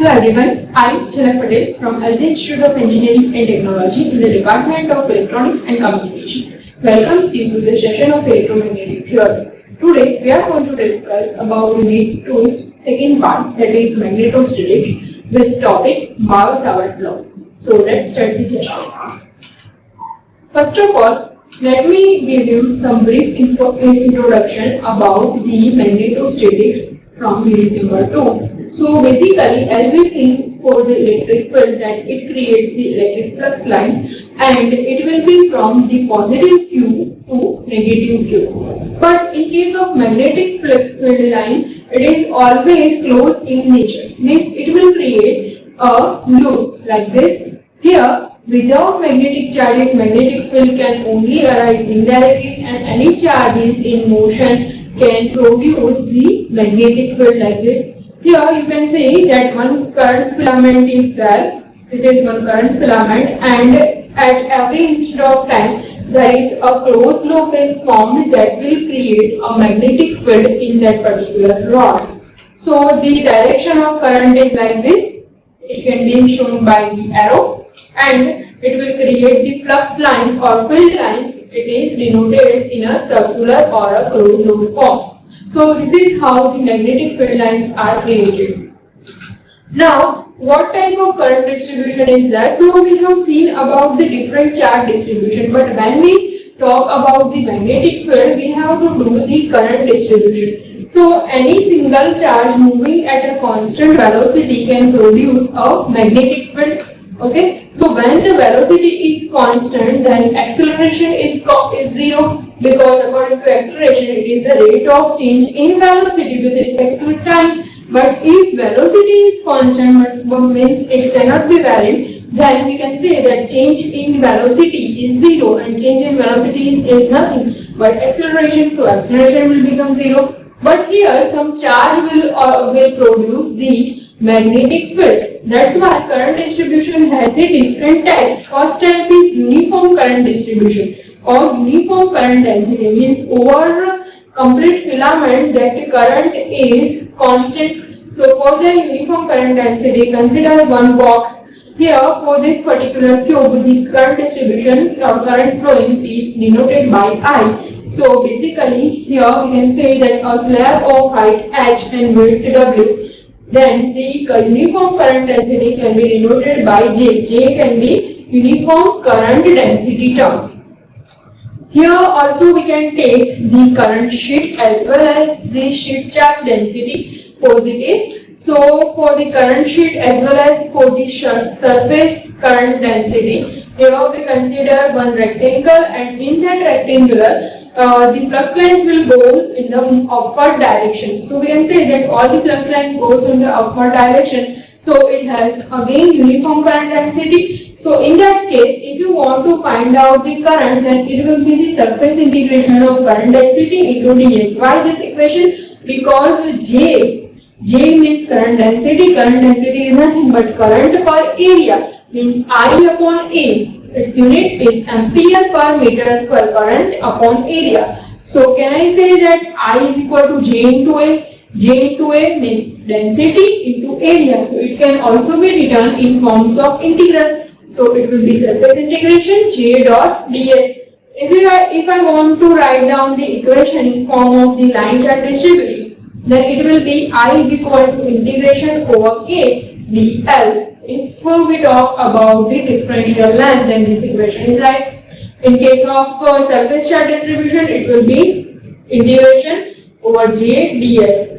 Hello everyone, I Jhalak Patel from LJ Institute of Engineering and Technology in the Department of Electronics and Communication. Welcomes you to the session of electromagnetic theory. Today we are going to discuss about Unit 2's second part, that is magnetostatic, with topic Biot-Savart law. So let's start the session. First of all, let me give you some brief introduction about the magnetostatics from unit number 2. So basically, as we see for the electric field, that it creates the electric flux lines and it will be from the positive Q to negative Q. But in case of magnetic field line, it is always closed in nature. Means it will create a loop like this. Here, without magnetic charges, magnetic field can only arise indirectly, and any charges in motion can produce the magnetic field like this. Here you can see that one current filament is there, which is one current filament, and at every instant of time there is a closed loop is formed that will create a magnetic field in that particular rod. So the direction of current is like this. It can be shown by the arrow, and it will create the flux lines or field lines. It is denoted in a circular or a closed loop form. So this is how the magnetic field lines are created. Now, what type of current distribution is that? So we have seen about the different charge distribution, but when we talk about the magnetic field, we have to do the current distribution. So any single charge moving at a constant velocity can produce a magnetic field. Okay, so when the velocity is constant, then acceleration is zero, because according to acceleration it is the rate of change in velocity with respect to time. But if velocity is constant, means it cannot be varied, then we can say that change in velocity is zero and change in velocity is nothing but acceleration, so acceleration will become zero. But here some charge will produce the magnetic field. That's why current distribution has a different types. First type is uniform current distribution or uniform current density, means over complete filament that current is constant. So for the uniform current density, consider one box. Here for this particular cube, the current distribution or current flowing is denoted by I. So basically here we can say that a slab of height h and width w, then the uniform current density can be denoted by J. J can be uniform current density term. Here also we can take the current sheet as well as the sheet charge density for the case. So for the current sheet as well as for the surface current density, here we consider one rectangle, and in that rectangular the flux lines will go in the upward direction. So we can say that all the flux lines goes in the upward direction. So it has again uniform current density. So in that case, if you want to find out the current, then it will be the surface integration of current density into ds. Why this equation? Because J means current density. Current density is nothing but current per area, means I upon A. Its unit is ampere per meter square current upon area. So can I say that I is equal to J into A? J into A means density into area. So it can also be written in forms of integral. So it will be surface integration J dot ds. If I want to write down the equation in form of the line charge distribution, then it will be I is equal to integration over K dl. If we talk about the differential length, then this equation is right. In case of surface charge distribution, it will be integration over J ds.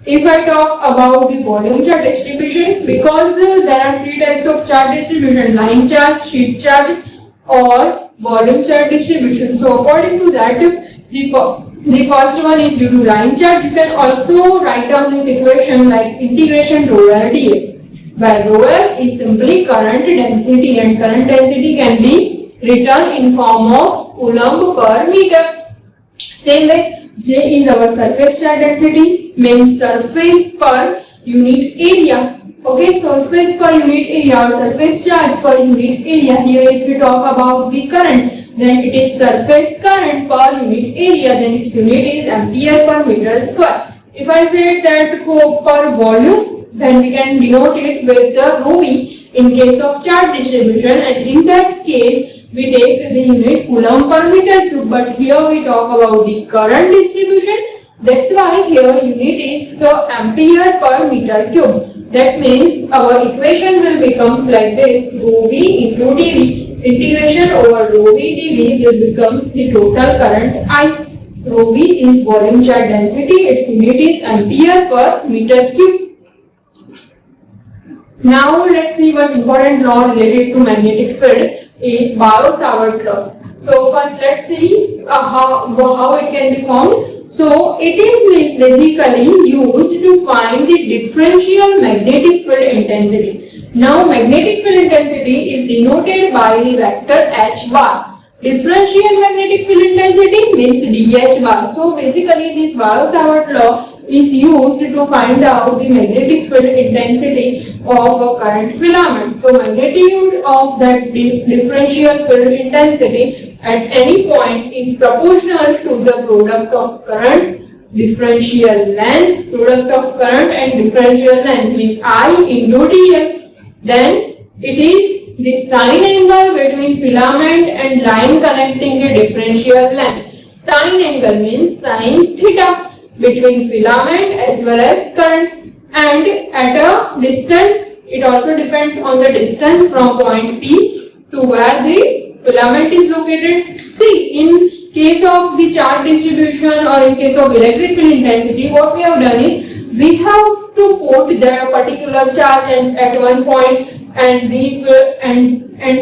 If I talk about the volume charge distribution, because there are three types of charge distribution: line charge, sheet charge, or volume charge distribution. So according to that, the first one is due to line charge. You can also write down this equation like integration rho L dA, where rho L is simply current density, and current density can be written in form of coulomb per meter. Same way, J is our surface charge density, means surface per unit area. Okay, surface per unit area or surface charge per unit area. Here if we talk about the current, then it is surface current per unit area, then its unit is ampere per meter square. If I say that for per volume, then we can denote it with the rho v in case of charge distribution, and in that case we take the unit coulomb per meter cube, but here we talk about the current distribution. That's why here unit is the ampere per meter cube. That means our equation will becomes like this: rho v into dv. Integration over rho v dv will becomes the total current I. Rho v is volume charge density. Its unit is ampere per meter cube. Now let's see one important law related to magnetic field is Biot-Savart law. So first let's see how it can be formed. So it is basically used to find the differential magnetic field intensity. Now magnetic field intensity is denoted by the vector h bar. Differential magnetic field intensity means dh bar. So basically this Biot-Savart law is used to find out the magnetic field intensity of a current filament. So magnitude of that differential field intensity at any point is proportional to the product of current, differential length, product of current and differential length means I into dx. Then it is the sine angle between filament and line connecting a differential length. Sine angle means sine theta between filament as well as current, and at a distance, it also depends on the distance from point P to where the filament is located. See, in case of the charge distribution or in case of electric field intensity, what we have done is we have to put the particular charge at one point and the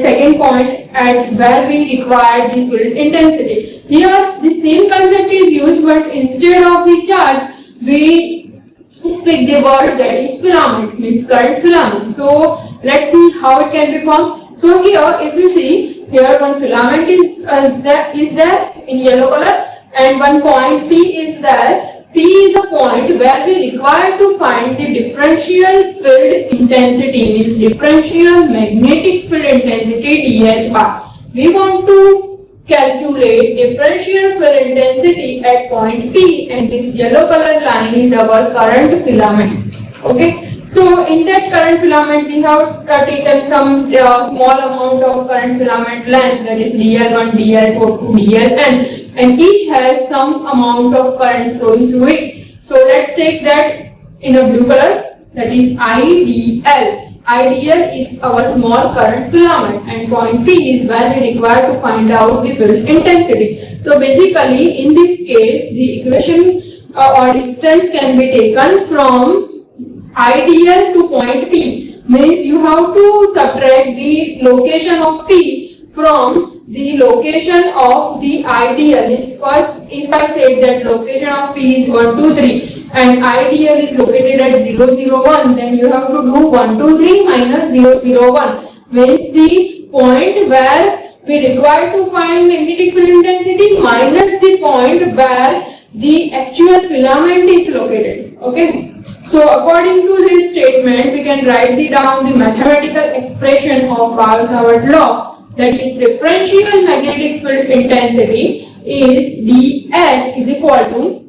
second point at where we require the field intensity. Here the same concept is used, but instead of the charge we speak the word that is filament, means current filament. So let's see how it can be formed. So here if you see, here one filament is there in yellow color and one point P is there. P is the point where we require to find the differential field intensity, means differential magnetic field intensity dH bar. We want to calculate differential field intensity at point P, and this yellow color line is our current filament. Okay, so in that current filament we have taken some small amount of current filament length, that is dl1, dl4 to dln, and each has some amount of current flowing through it. So let's take that in a blue color, that is IDL. IDL is our small current filament and point P is where we require to find out the field intensity. So basically in this case the equation or distance can be taken from IDL to point P, means you have to subtract the location of P from the location of the IDL. Means first if I say that location of P is 1, 2, 3 and IDL is located at 0, 0, 1, then you have to do 1, 2, 3 minus 0, 0, 1, means the point where we require to find magnetic field intensity minus the point where the actual filament is located. Okay. So according to this statement, we can write down the mathematical expression of Biot-Savart law, that is differential magnetic field intensity is dH is equal to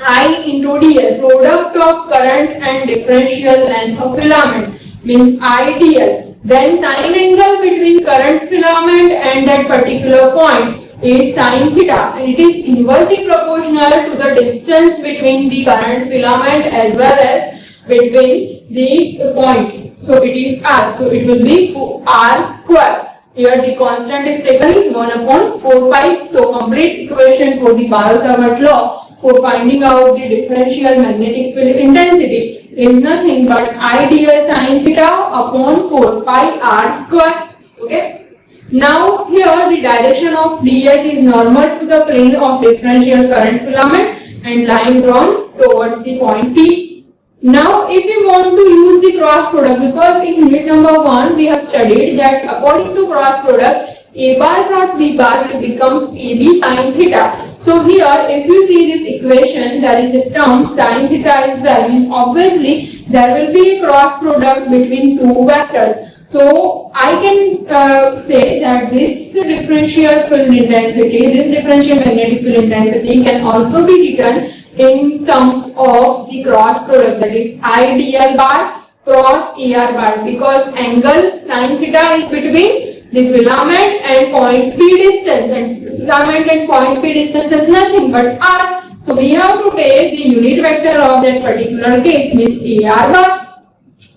I into dl, product of current and differential length of filament, means IDL. Then sine angle between current filament and that particular point is sine theta, and it is inversely proportional to the distance between the current filament as well as between the point. So it is r, so it will be r square. Here the constant is taken is 1 upon 4 pi. So complete equation for the Biot-Savart law for finding out the differential magnetic field intensity is nothing but IDL sine theta upon 4 pi r square. Okay. Now here the direction of dH is normal to the plane of differential current filament and line drawn towards the point P. Now if we want to use the cross product, because in unit number 1 we have studied that according to cross product A bar cross B bar will becomes AB sine theta. So here if you see this equation, there is a term sine theta is there, means obviously there will be a cross product between two vectors. So I can say that this differential field intensity, this differential magnetic field intensity can also be written in terms of the cross product, that is IDL bar cross AR bar, because angle sin theta is between the filament and point P distance, and filament and point P distance is nothing but R. So we have to take the unit vector of that particular case, means AR bar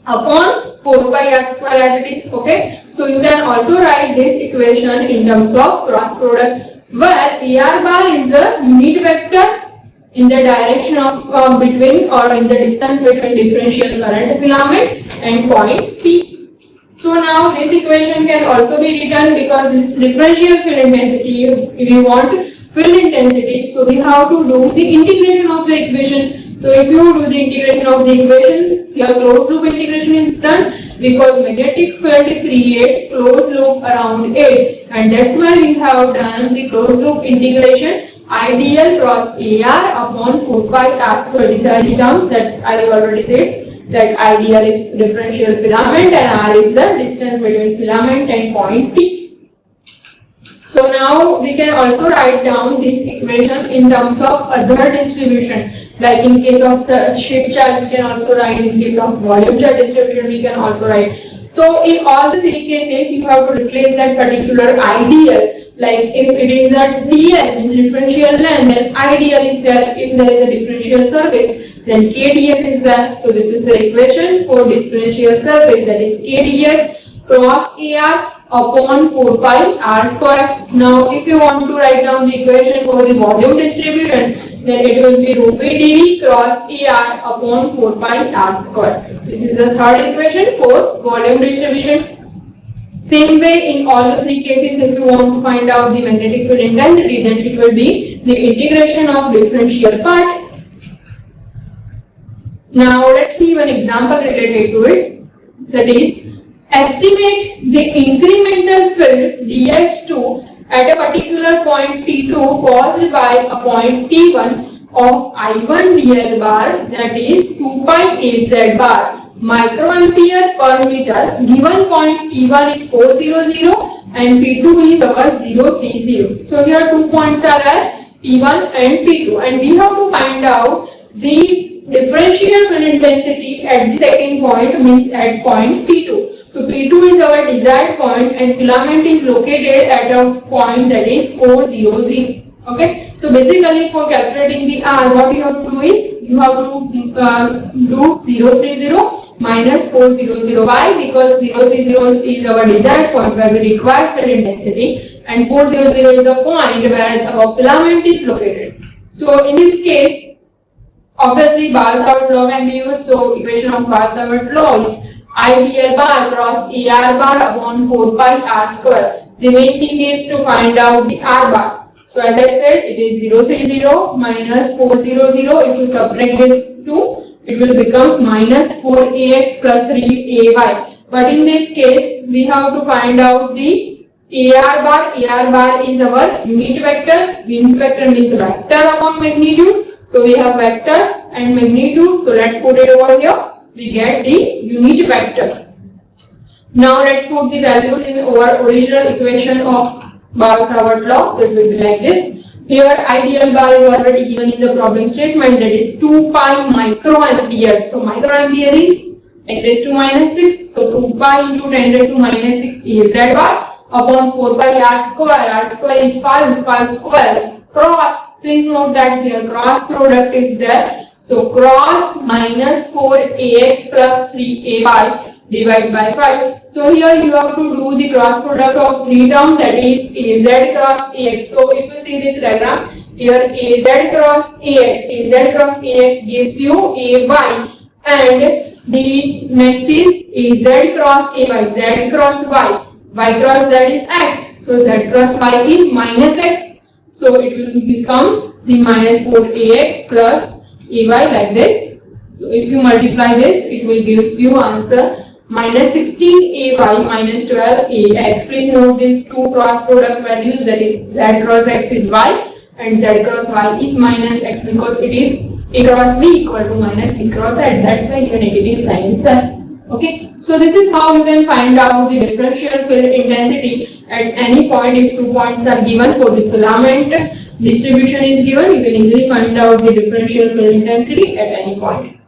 upon 4 pi r square as it is. Okay, so you can also write this equation in terms of cross product, where AR bar is the unit vector in the direction of between or in the distance between differential current filament and point P. So now this equation can also be written, because this is differential field intensity. If we want field intensity, so we have to do the integration of the equation. So if you do the integration of the equation, your closed loop integration is done, because magnetic field create closed loop around it, and that's why we have done the closed loop integration. Ideal cross AR upon 4 pi r square. These are the terms that I already said, that ideal is differential filament and r is the distance between filament and point P. So now we can also write down this equation in terms of other distribution, like in case of the shape charge we can also write, in case of volume charge distribution we can also write. So in all the three cases you have to replace that particular ideal. Like if it is a dl, means differential length, then ideal is there. If there is a differential surface, then kds is there. So this is the equation for differential surface, that is kds cross AR upon 4 pi r square. Now if you want to write down the equation for the volume distribution, then it will be rho p dv cross AR upon 4 pi r square. This is the third equation for volume distribution. Same way in all the three cases, if you want to find out the magnetic field intensity, then it will be the integration of differential part. Now let's see one example related to it, that is, estimate the incremental field dx2 at a particular point T2 caused by a point T1 of I1 dl bar, that is 2 pi az bar microampere per meter. Given point T1 is 400 and T2 is our 030. So here 2 points are there, T1 and T2, and we have to find out the differential field intensity at the second point, means at point P2. So P2 is our desired point and filament is located at a point that is 400. Okay, so basically for calculating the R, what you have to do is you have to do 030 minus 400. Why? Because 030 is our desired point where we require field intensity, and 400 is a point where our filament is located. So in this case, obviously Bar-Savart law can be used. So equation of Bar-Savart law is IDL bar cross AR bar upon 4 pi r square. The main thing is to find out the R bar. So as I said, it is 030 minus 400. If you subtract this 2, it will become minus 4ax plus 3ay. But in this case, we have to find out the AR bar. AR bar is our unit vector. Unit vector means vector upon magnitude. So we have vector and magnitude. So let's put it over here. We get the unit vector. Now let's put the values in our original equation of Bar-Savart law. So it will be like this. Here ideal bar is already given in the problem statement, that is 2 pi microampere. So microampere is 10 raised to minus 6. So 2 pi into 10 raised to minus 6 is Z bar upon 4 pi r square. R square is 5 square cross. Please note that here cross product is there. So cross minus 4ax plus 3ay divided by 5. So here you have to do the cross product of three terms, that is az cross ax. So if you see this diagram, here az cross ax gives you ay, and the next is az cross ay, z cross y cross z is x. So z cross y is minus x. So it will becomes the minus 4ax plus ay like this. So if you multiply this, it will gives you answer minus 16ay minus 12ax. Please note these two cross product values, that is z cross x is y and z cross y is minus x, because it is a cross b equal to minus b cross z. That's why your negative sign is there. Okay, so this is how you can find out the differential field intensity at any point. If 2 points are given for the filament distribution is given, you can easily find out the differential field intensity at any point.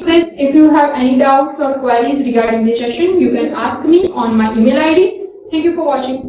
Please, if you have any doubts or queries regarding the session, you can ask me on my email ID. Thank you for watching.